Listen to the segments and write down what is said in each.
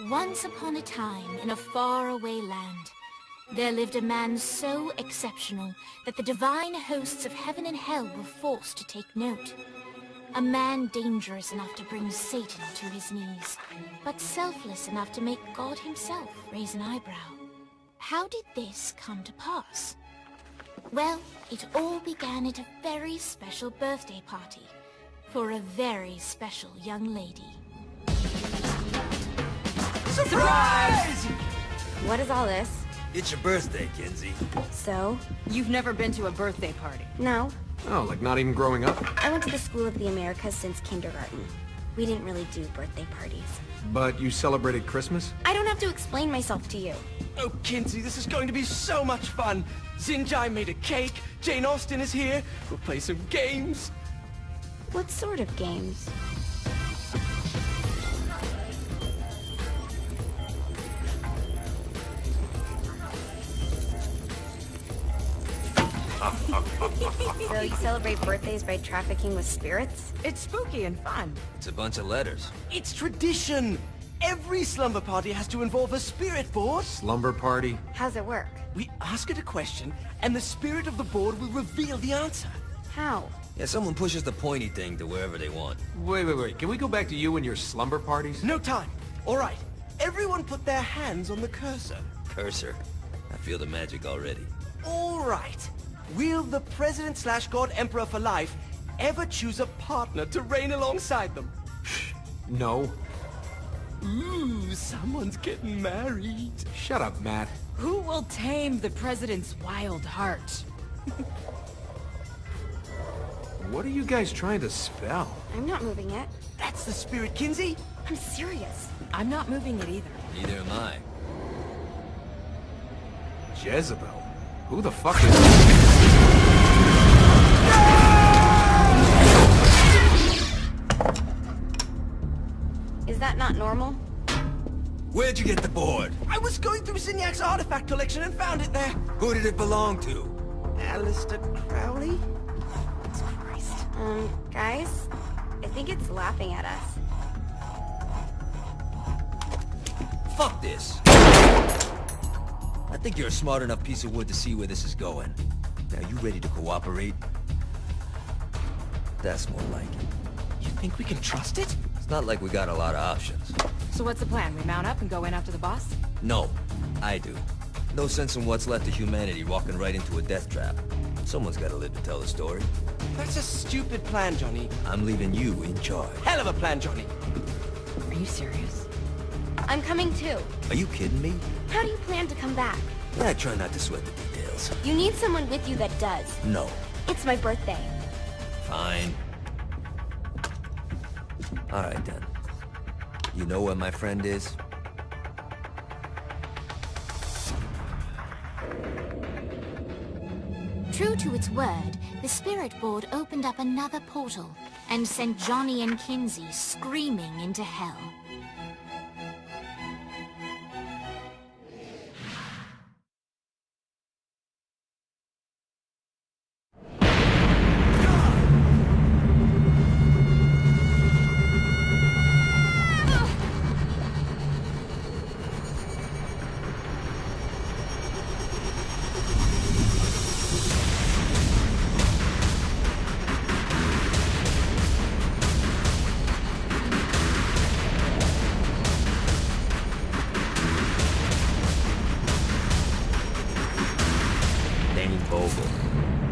Once upon a time, in a faraway land, there lived a man so exceptional that the divine hosts of heaven and hell were forced to take note. A man dangerous enough to bring Satan to his knees, but selfless enough to make God himself raise an eyebrow. How did this come to pass? Well, it all began at a very special birthday party for a very special young lady. Surprise! What is all this? It's your birthday, Kinsey. So? You've never been to a birthday party? No. Oh, like not even growing up? I went to the School of the Americas since kindergarten. We didn't really do birthday parties. But you celebrated Christmas? I don't have to explain myself to you. Oh, Kinsey, this is going to be so much fun. Xinjai made a cake, Jane Austen is here, we'll play some games. What sort of games? So you celebrate birthdays by trafficking with spirits? It's spooky and fun. It's a bunch of letters. It's tradition. Every slumber party has to involve a spirit board. Slumber party? How's it work? We ask it a question, and the spirit of the board will reveal the answer. How? Yeah, someone pushes the pointy thing to wherever they want. Wait. Can we go back to you and your slumber parties? No time. All right. Everyone put their hands on the cursor. Cursor. I feel the magic already. All right. Will the President/God Emperor for life ever choose a partner to reign alongside them? No. Ooh, someone's getting married. Shut up, Matt. Who will tame the president's wild heart? What are you guys trying to spell? I'm not moving it. That's the spirit, Kinsey. I'm serious. I'm not moving it either. Neither am I. Jezebel? Who the fuck is... Is that not normal? Where'd you get the board? I was going through Zinyak's artifact collection and found it there. Who did it belong to? Alistair Crowley? Christ. Guys? I think it's laughing at us. Fuck this. I think you're a smart enough piece of wood to see where this is going. Now, you ready to cooperate? That's more like it. You think we can trust it? It's not like we got a lot of options. So what's the plan? We mount up and go in after the boss? No, I do. No sense in what's left of humanity walking right into a death trap. Someone's gotta live to tell the story. That's a stupid plan, Johnny. I'm leaving you in charge. Hell of a plan, Johnny. Are you serious? I'm coming too. Are you kidding me? How do you plan to come back? I try not to sweat the details. You need someone with you that does. No. It's my birthday. Fine. Alright then. You know where my friend is? True to its word, the spirit board opened up another portal and sent Johnny and Kinsey screaming into hell.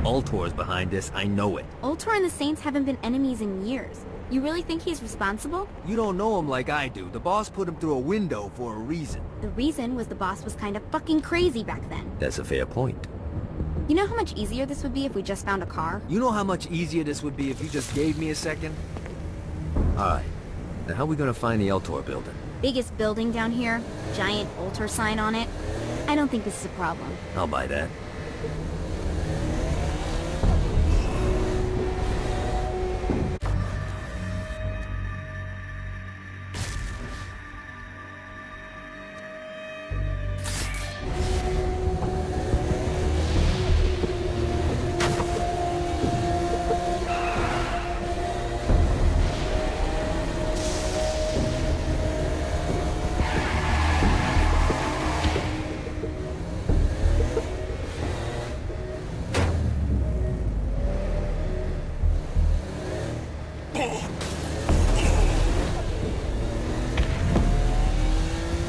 Ultor's behind this, I know it. Ultor and the Saints haven't been enemies in years. You really think he's responsible? You don't know him like I do. The boss put him through a window for a reason. The reason was the boss was kind of fucking crazy back then. That's a fair point. You know how much easier this would be if we just found a car? You know how much easier this would be if you just gave me a second? Alright. Now how are we gonna find the Ultor building? Biggest building down here, giant Ultor sign on it. I don't think this is a problem. I'll buy that.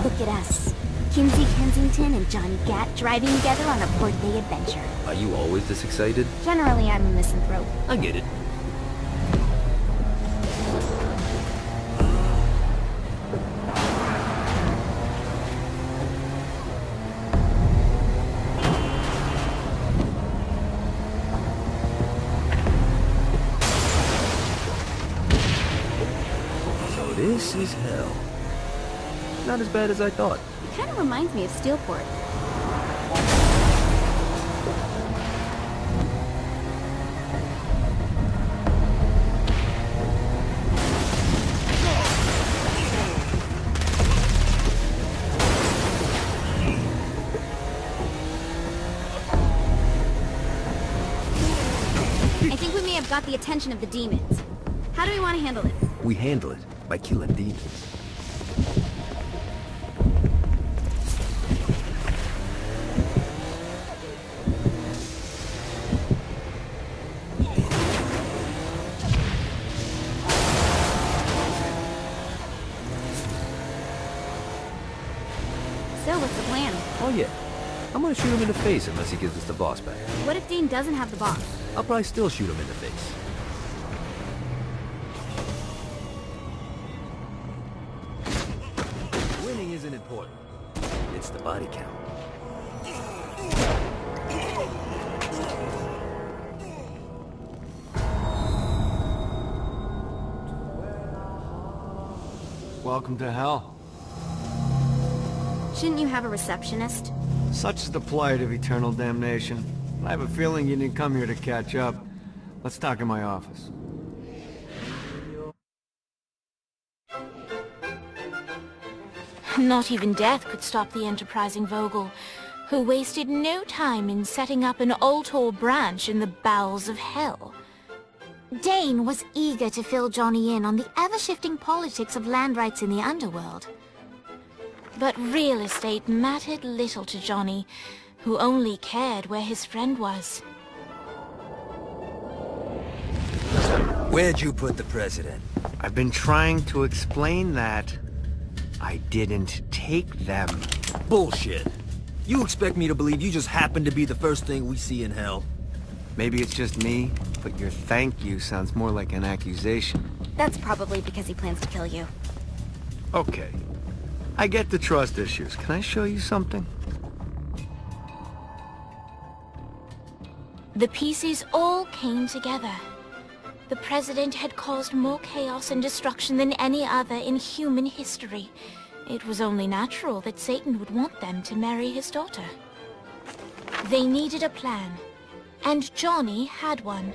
Look at us. Kinsey Kensington and Johnny Gat driving together on a birthday adventure. Are you always this excited? Generally, I'm a misanthrope. I get it. So this is hell. Not as bad as I thought. It kind of reminds me of Steelport. I think we may have got the attention of the demons. How do we want to handle this? We handle it by killing demons. So, what's the plan? Oh yeah. I'm gonna shoot him in the face unless he gives us the boss back. What if Dane doesn't have the boss? I'll probably still shoot him in the face. Winning isn't important. It's the body count. Welcome to hell. Shouldn't you have a receptionist? Such is the plight of eternal damnation. I have a feeling you didn't come here to catch up. Let's talk in my office. Not even death could stop the enterprising Vogel, who wasted no time in setting up an Ultor branch in the bowels of hell. Dane was eager to fill Johnny in on the ever-shifting politics of land rights in the underworld. But real estate mattered little to Johnny, who only cared where his friend was. Where'd you put the president? I've been trying to explain that. I didn't take them. Bullshit. You expect me to believe you just happened to be the first thing we see in hell? Maybe it's just me, but your thank you sounds more like an accusation. That's probably because he plans to kill you. Okay. I get the trust issues. Can I show you something? The pieces all came together. The president had caused more chaos and destruction than any other in human history. It was only natural that Satan would want them to marry his daughter. They needed a plan, and Johnny had one.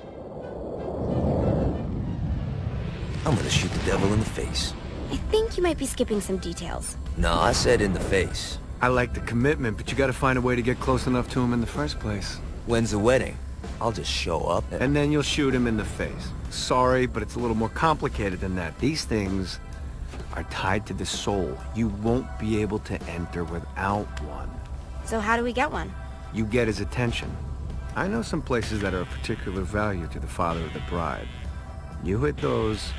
I'm gonna shoot the devil in the face. I think you might be skipping some details. No, I said in the face. I like the commitment, but you gotta find a way to get close enough to him in the first place. When's the wedding? I'll just show up And then you'll shoot him in the face. Sorry, but it's a little more complicated than that. These things are tied to the soul. You won't be able to enter without one. So how do we get one? You get his attention. I know some places that are of particular value to the father of the bride. You hit those,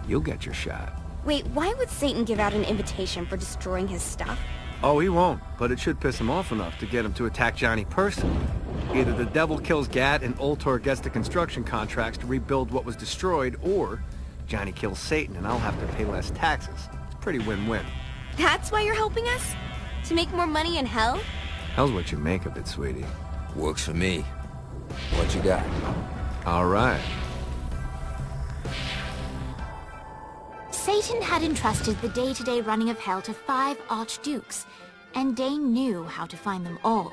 you'll get your shot. Wait, why would Satan give out an invitation for destroying his stuff? Oh, he won't, but it should piss him off enough to get him to attack Johnny personally. Either the devil kills Gat and Ultor gets the construction contracts to rebuild what was destroyed, or Johnny kills Satan and I'll have to pay less taxes. It's pretty win-win. That's why you're helping us? To make more money in hell? Hell's what you make of it, sweetie. Works for me. What you got? All right. Satan had entrusted the day-to-day running of hell to 5 archdukes, and Dane knew how to find them all.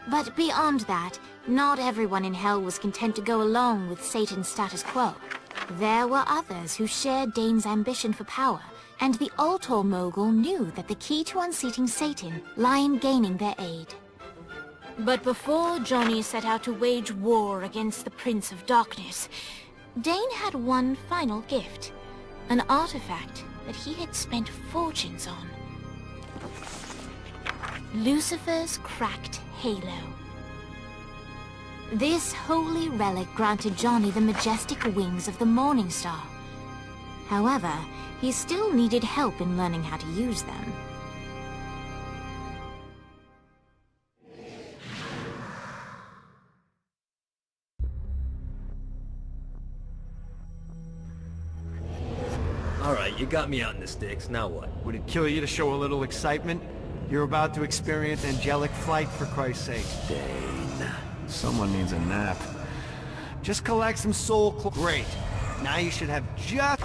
But beyond that, not everyone in hell was content to go along with Satan's status quo. There were others who shared Dane's ambition for power, and the Ultor mogul knew that the key to unseating Satan lay in gaining their aid. But before Johnny set out to wage war against the Prince of Darkness, Dane had one final gift, an artifact that he had spent fortunes on. Lucifer's cracked halo. This holy relic granted Johnny the majestic wings of the Morning Star. However, he still needed help in learning how to use them. you got me out in the sticks, now what? Would it kill you to show a little excitement? You're about to experience angelic flight, for Christ's sake. Dane. Someone needs a nap. Just collect some Great. Now you should have just...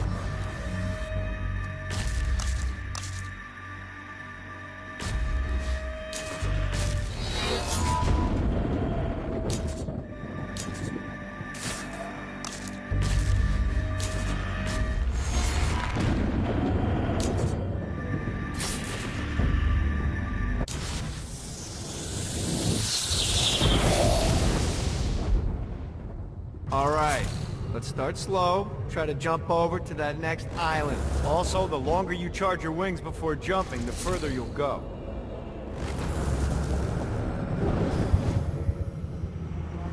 Alright, let's start slow. Try to jump over to that next island. Also, the longer you charge your wings before jumping, the further you'll go.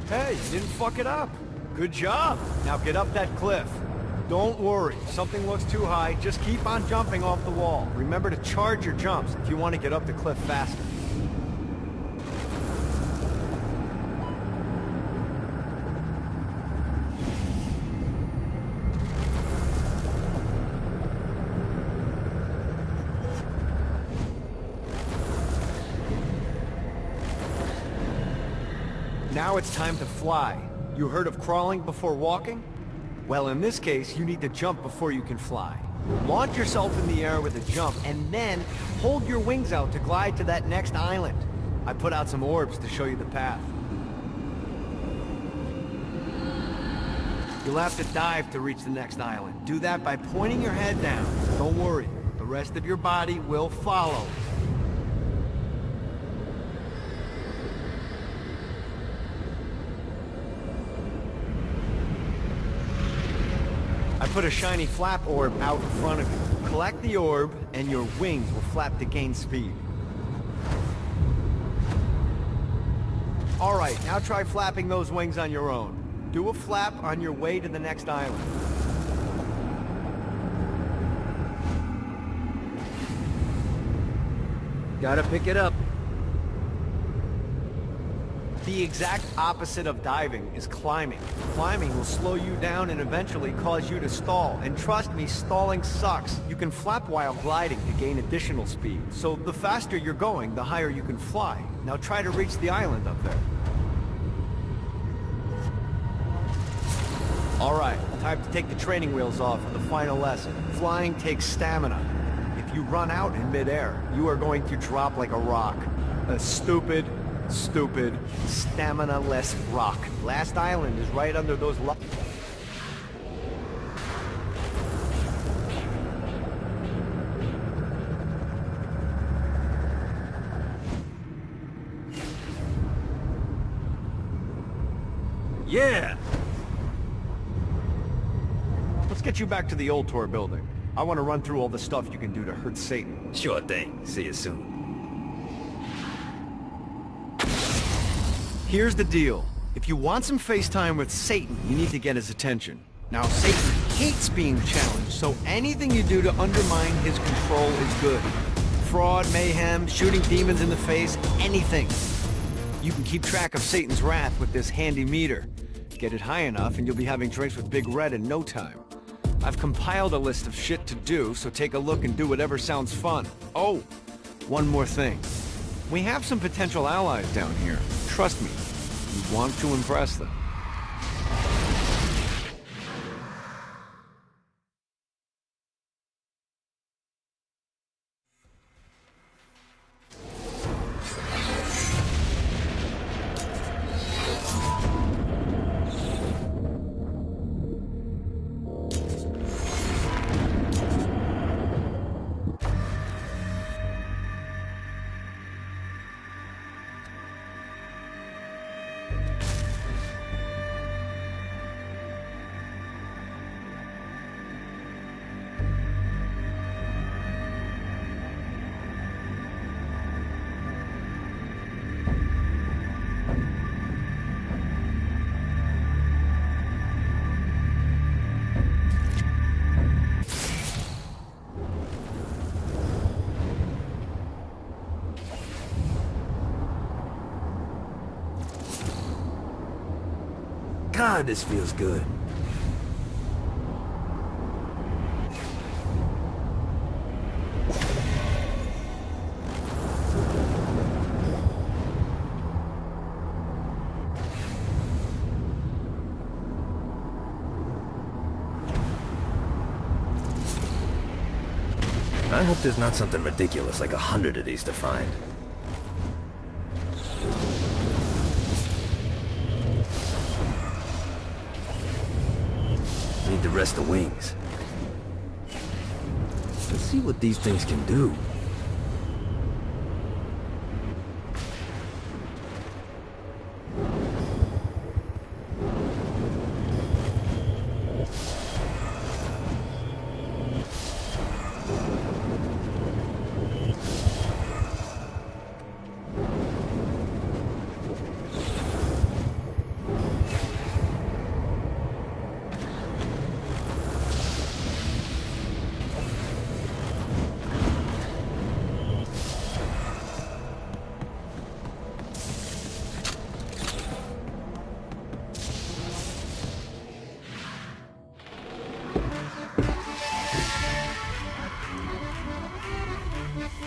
Hey, you didn't fuck it up. Good job. Now get up that cliff. Don't worry, if something looks too high, just keep on jumping off the wall. Remember to charge your jumps if you want to get up the cliff faster. Now it's time to fly. You heard of crawling before walking? Well, in this case, you need to jump before you can fly. Launch yourself in the air with a jump, and then hold your wings out to glide to that next island. I put out some orbs to show you the path. You'll have to dive to reach the next island. Do that by pointing your head down. Don't worry, the rest of your body will follow. I put a shiny flap orb out in front of you. Collect the orb, and your wings will flap to gain speed. Alright, now try flapping those wings on your own. Do a flap on your way to the next island. Gotta pick it up. The exact opposite of diving is climbing. Climbing will slow you down and eventually cause you to stall. And trust me, stalling sucks. You can flap while gliding to gain additional speed. So the faster you're going, the higher you can fly. Now try to reach the island up there. Alright, time to take the training wheels off for the final lesson. Flying takes stamina. If you run out in midair, you are going to drop like a rock. A stupid, stamina-less rock. Last island is right under those Yeah! Let's get you back to the old tour building. I want to run through all the stuff you can do to hurt Satan. Sure thing. See you soon. Here's the deal. If you want some FaceTime with Satan, you need to get his attention. Now, Satan hates being challenged, so anything you do to undermine his control is good. Fraud, mayhem, shooting demons in the face, anything. You can keep track of Satan's wrath with this handy meter. Get it high enough and you'll be having drinks with Big Red in no time. I've compiled a list of shit to do, so take a look and do whatever sounds fun. Oh, one more thing. We have some potential allies down here. Trust me, you want to impress them. God, this feels good. I hope there's not something ridiculous like 100 of these to find. Need to rest the wings. Let's see what these things can do.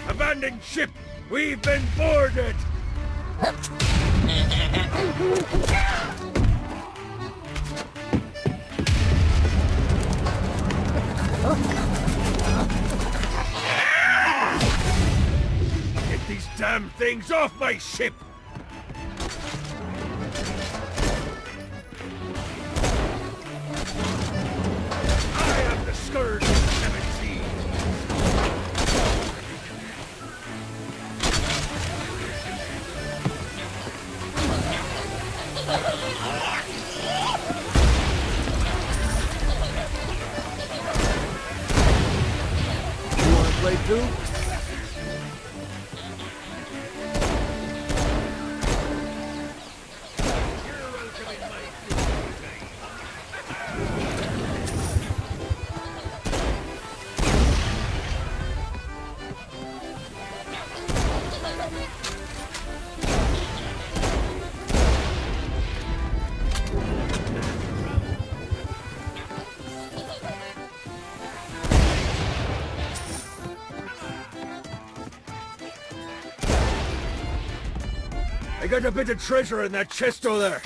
Abandoned ship! We've been boarded! Get these damn things off my ship! I am the scourge of the seven seas! You wanna play too? I got a bit of treasure in that chest over there.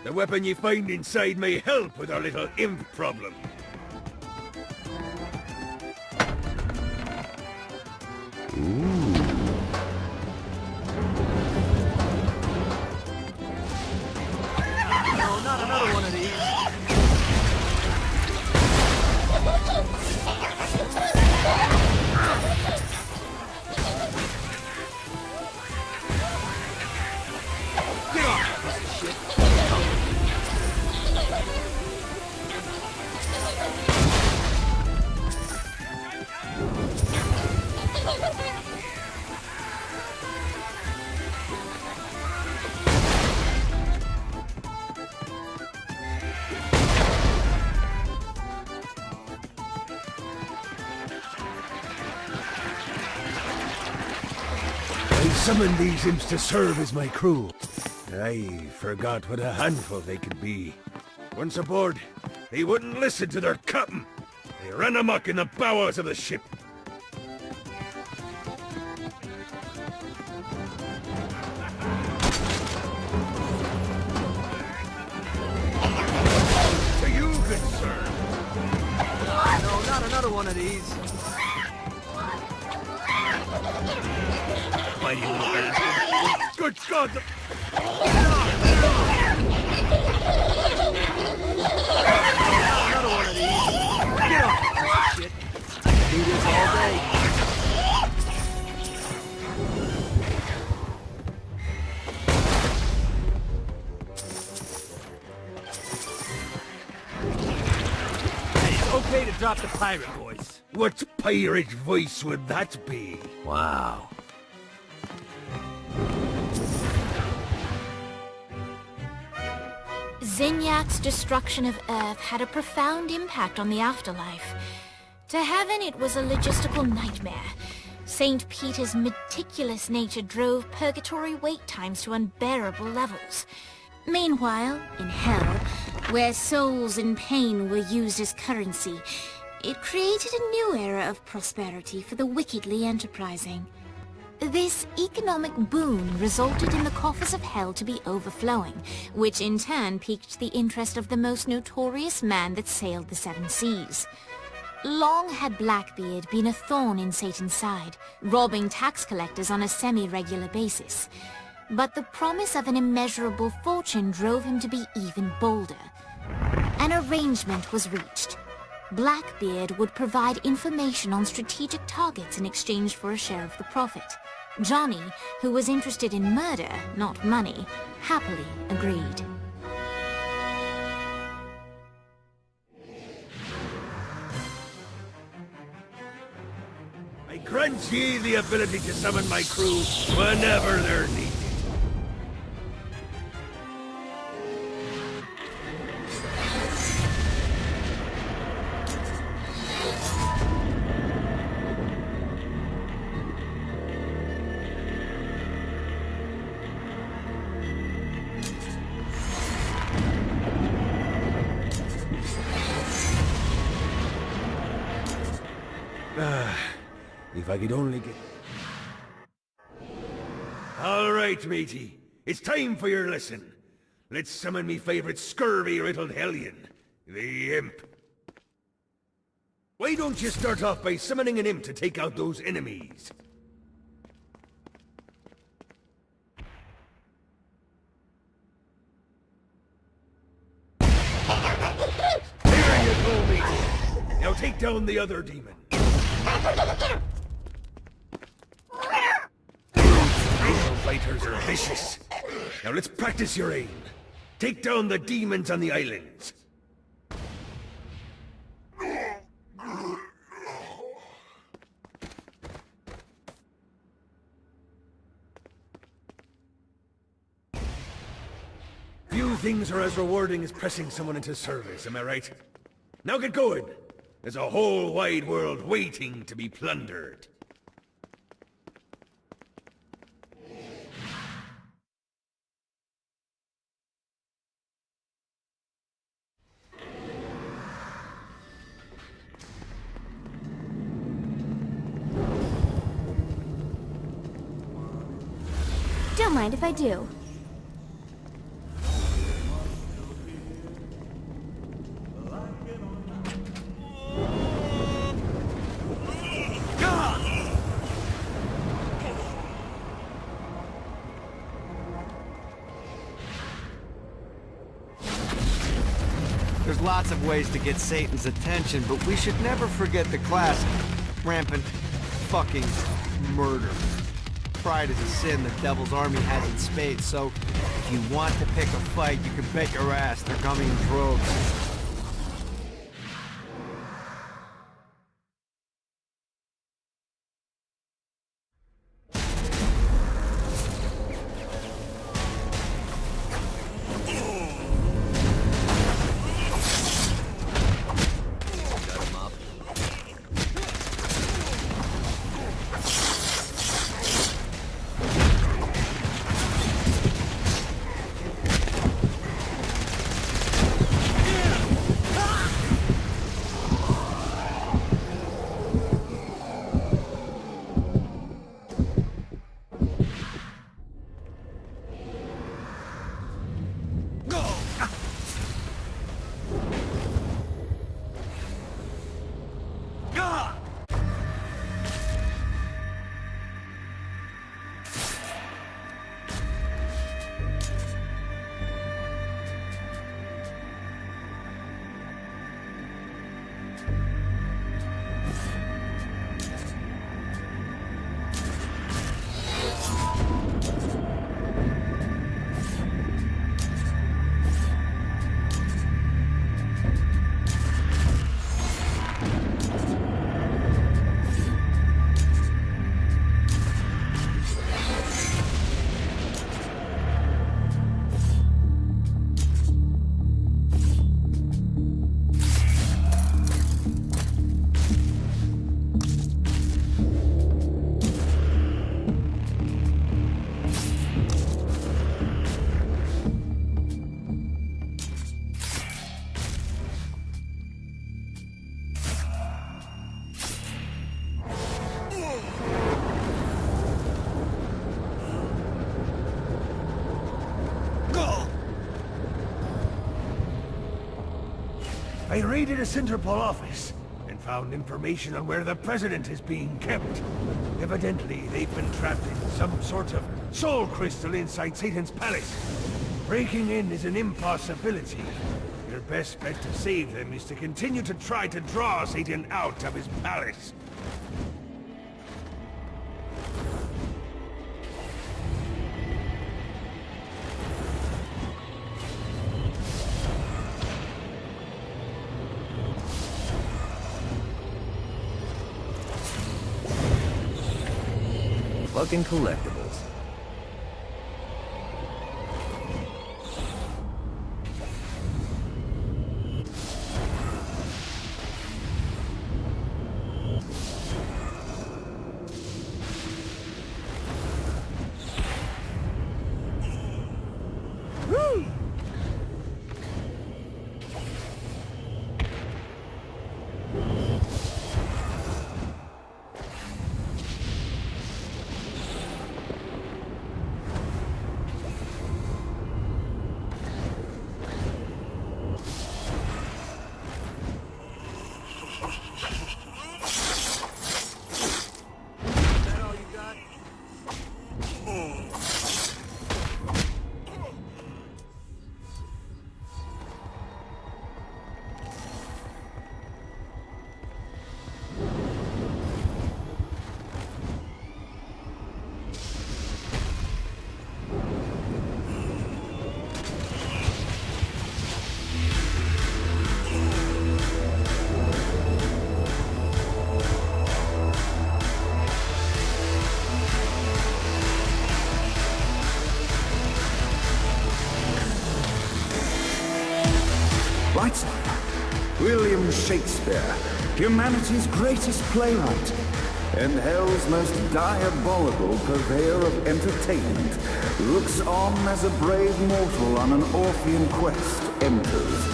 The weapon you find inside may help with our little imp problem. No, not another one of these. Get off, piece of shit. I summoned these imps to serve as my crew. I forgot what a handful they could be. Once aboard, they wouldn't listen to their captain. They ran amok in the bowels of the ship. To you, good sir. No, not another one of these. Mighty little bastard. Good God! Another one of these. Get off, piece of shit. I can do this all day. It's okay to drop the pirate voice. What pirate voice would that be? Wow. Zinyak's destruction of Earth had a profound impact on the afterlife. To heaven, it was a logistical nightmare. St. Peter's meticulous nature drove purgatory wait times to unbearable levels. Meanwhile, in hell, where souls in pain were used as currency, it created a new era of prosperity for the wickedly enterprising. This economic boon resulted in the coffers of hell to be overflowing, which in turn piqued the interest of the most notorious man that sailed the seven seas. Long had Blackbeard been a thorn in Satan's side, robbing tax collectors on a semi-regular basis. But the promise of an immeasurable fortune drove him to be even bolder. An arrangement was reached. Blackbeard would provide information on strategic targets in exchange for a share of the profit. Johnny, who was interested in murder, not money, happily agreed. I grant ye the ability to summon my crew whenever they're needed. If I could only get... All right, matey. It's time for your lesson. Let's summon me favorite scurvy-riddled hellion, the Imp. Why don't you start off by summoning an Imp to take out those enemies? There you go, matey. Now take down the other demon. Fighters are vicious. Now let's practice your aim. Take down the demons on the islands. Few things are as rewarding as pressing someone into service, am I right? Now get going. There's a whole wide world waiting to be plundered. Don't mind if I do. There's lots of ways to get Satan's attention, but we should never forget the classic, rampant fucking murder. Pride is a sin the Devil's Army has in spades, so if you want to pick a fight, you can bet your ass they're coming in droves. I raided a Centerpol office and found information on where the president is being kept. Evidently, they've been trapped in some sort of soul crystal inside Satan's palace. Breaking in is an impossibility. Your best bet to save them is to continue to try to draw Satan out of his palace. Fucking collectibles. Right. William Shakespeare, humanity's greatest playwright, and hell's most diabolical purveyor of entertainment, looks on as a brave mortal on an Orphean quest enters.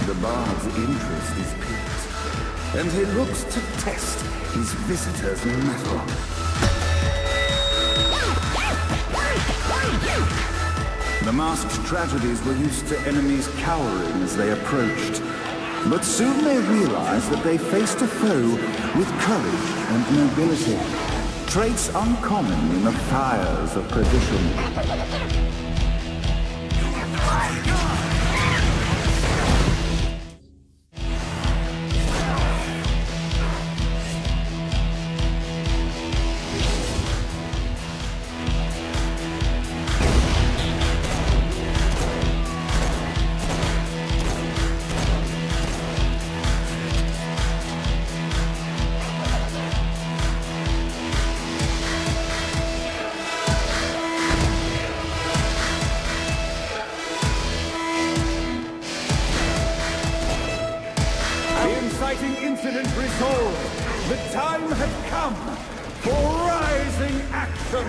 The bard's interest is piqued, and he looks to test his visitor's mettle. The masked tragedies were used to enemies cowering as they approached. But soon they realized that they faced a foe with courage and nobility, traits uncommon in the fires of perdition. Incident resolved. The time had come for rising action.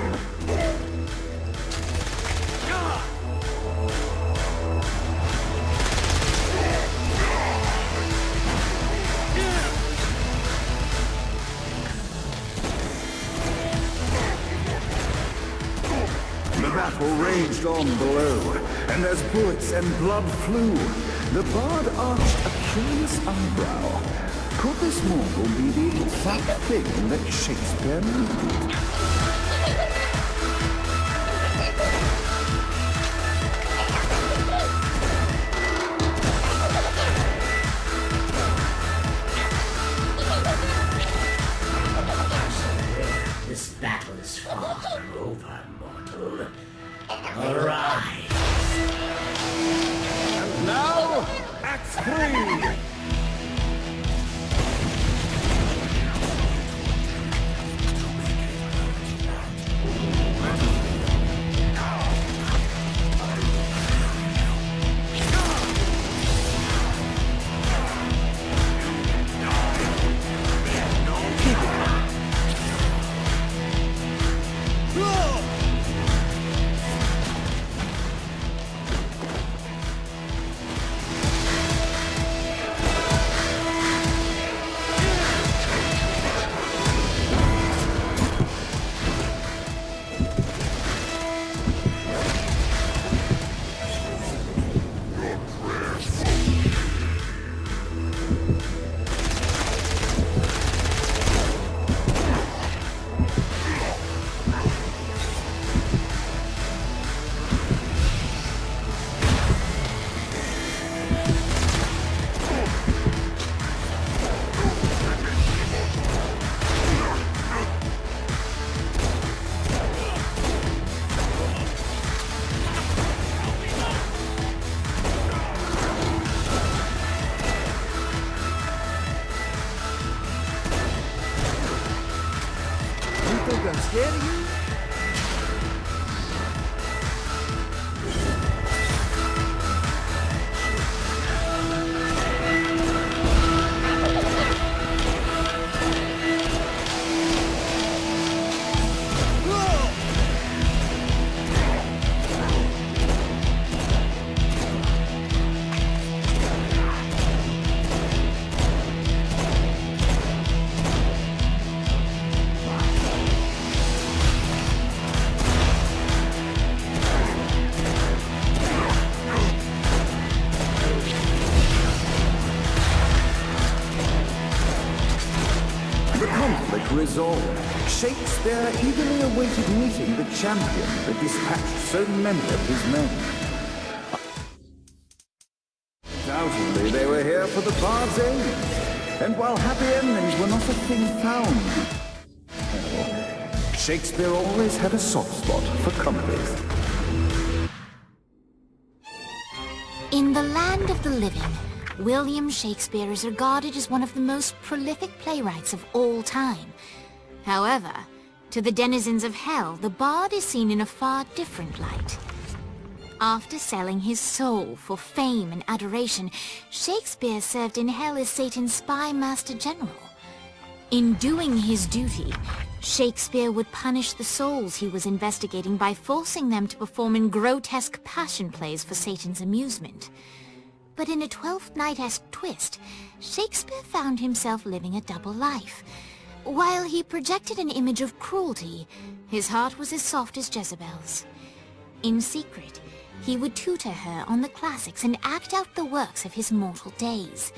The battle raged on below, and as bullets and blood flew, the bard arched a curious eyebrow. Could this mortal be the exact thing that Shakespeare needed? This battle is far from over, mortal. Arise! And now, Act 3! think I'm scared of you? Resolved, Shakespeare eagerly awaited meeting the champion that dispatched so many of his men. Undoubtedly, they were here for the bard's aid, and while happy endings were not a thing found, Shakespeare always had a soft spot for comedies. In the land of the living, William Shakespeare is regarded as one of the most prolific playwrights of all time. However, to the denizens of hell, the bard is seen in a far different light. After selling his soul for fame and adoration, Shakespeare served in hell as Satan's spy master general. In doing his duty, Shakespeare would punish the souls he was investigating by forcing them to perform in grotesque passion plays for Satan's amusement. But in a Twelfth Night-esque twist, Shakespeare found himself living a double life. While he projected an image of cruelty, his heart was as soft as Jezebel's. In secret, he would tutor her on the classics and act out the works of his mortal days.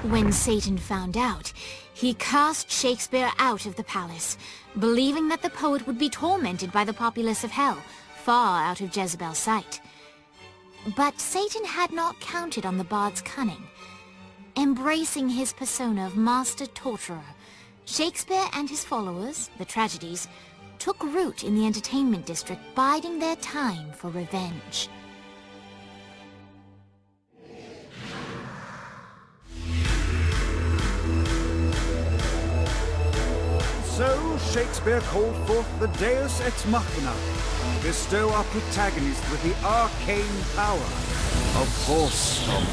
When Satan found out, he cast Shakespeare out of the palace, believing that the poet would be tormented by the populace of hell, far out of Jezebel's sight. But Satan had not counted on the bard's cunning. Embracing his persona of master torturer, Shakespeare and his followers, the tragedies, took root in the entertainment district, biding their time for revenge. So Shakespeare called forth the Deus Ex Machina, to bestow our protagonist with the arcane power of Force Stomp.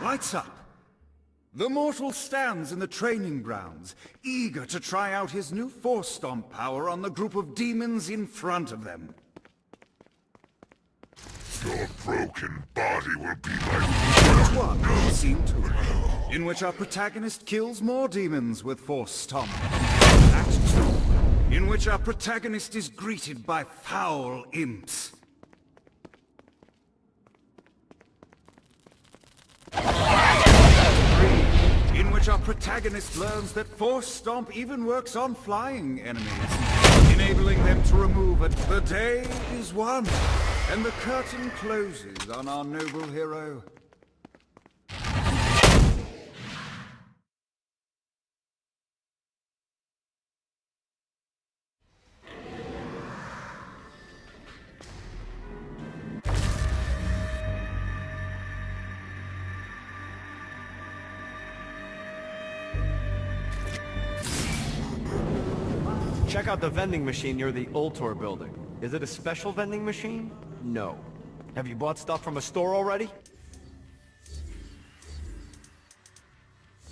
Lights up. The mortal stands in the training grounds, eager to try out his new Force Stomp power on the group of demons in front of them. Your broken body will be like... One, Scene 2, in which our protagonist kills more demons with Force Stomp. Act 2, in which our protagonist is greeted by foul imps. In which our protagonist learns that Force Stomp even works on flying enemies, enabling them to remove it. The day is won, and the curtain closes on our noble hero. Check out the vending machine near the Ultor building. Is it a special vending machine? No. Have you bought stuff from a store already?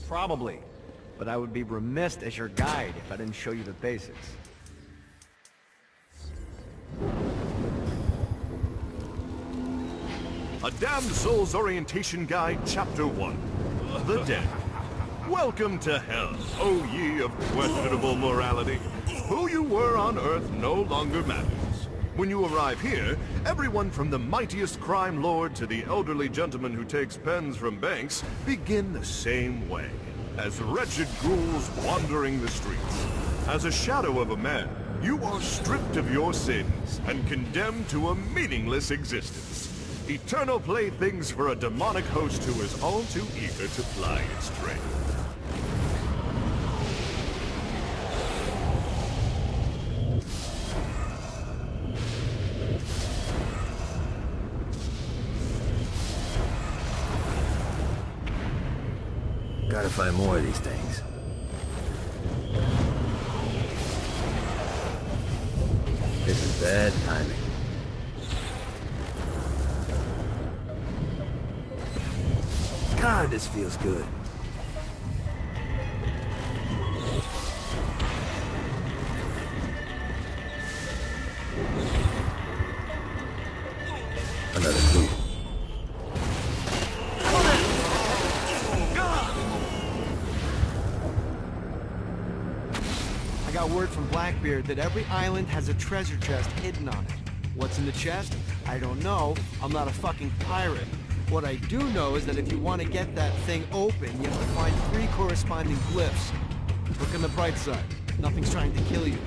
Probably. But I would be remiss as your guide if I didn't show you the basics. A Damned Soul's Orientation Guide, Chapter 1. The Dead. Welcome to hell, O ye of questionable morality. Who you were on Earth no longer matters. When you arrive here, everyone from the mightiest crime lord to the elderly gentleman who takes pens from banks begin the same way, as wretched ghouls wandering the streets. As a shadow of a man, you are stripped of your sins and condemned to a meaningless existence. Eternal playthings for a demonic host who is all too eager to ply its trade. Gotta find more of these things. This is bad timing. God, this feels good. Another clue. I got word from Blackbeard that every island has a treasure chest hidden on it. What's in the chest? I don't know. I'm not a fucking pirate. What I do know is that if you want to get that thing open, you have to find 3 corresponding glyphs. Look on the bright side. Nothing's trying to kill you.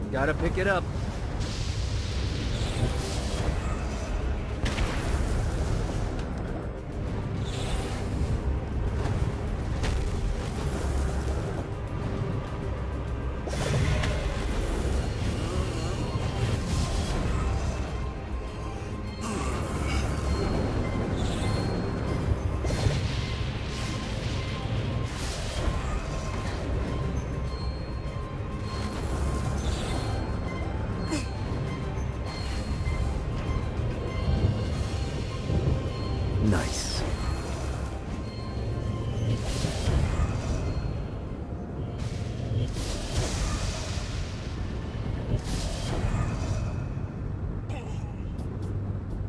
Gotta pick it up. Nice.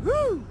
Woo!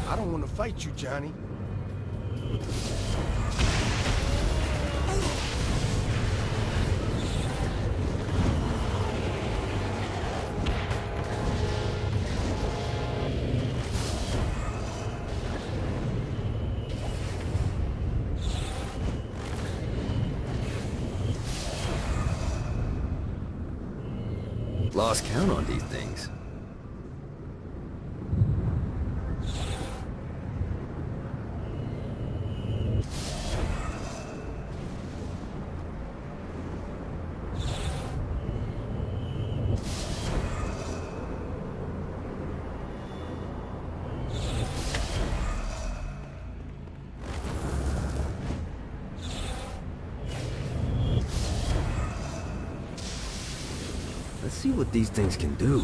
I don't want to fight you, Johnny. Lost count on these things. Let's see what these things can do.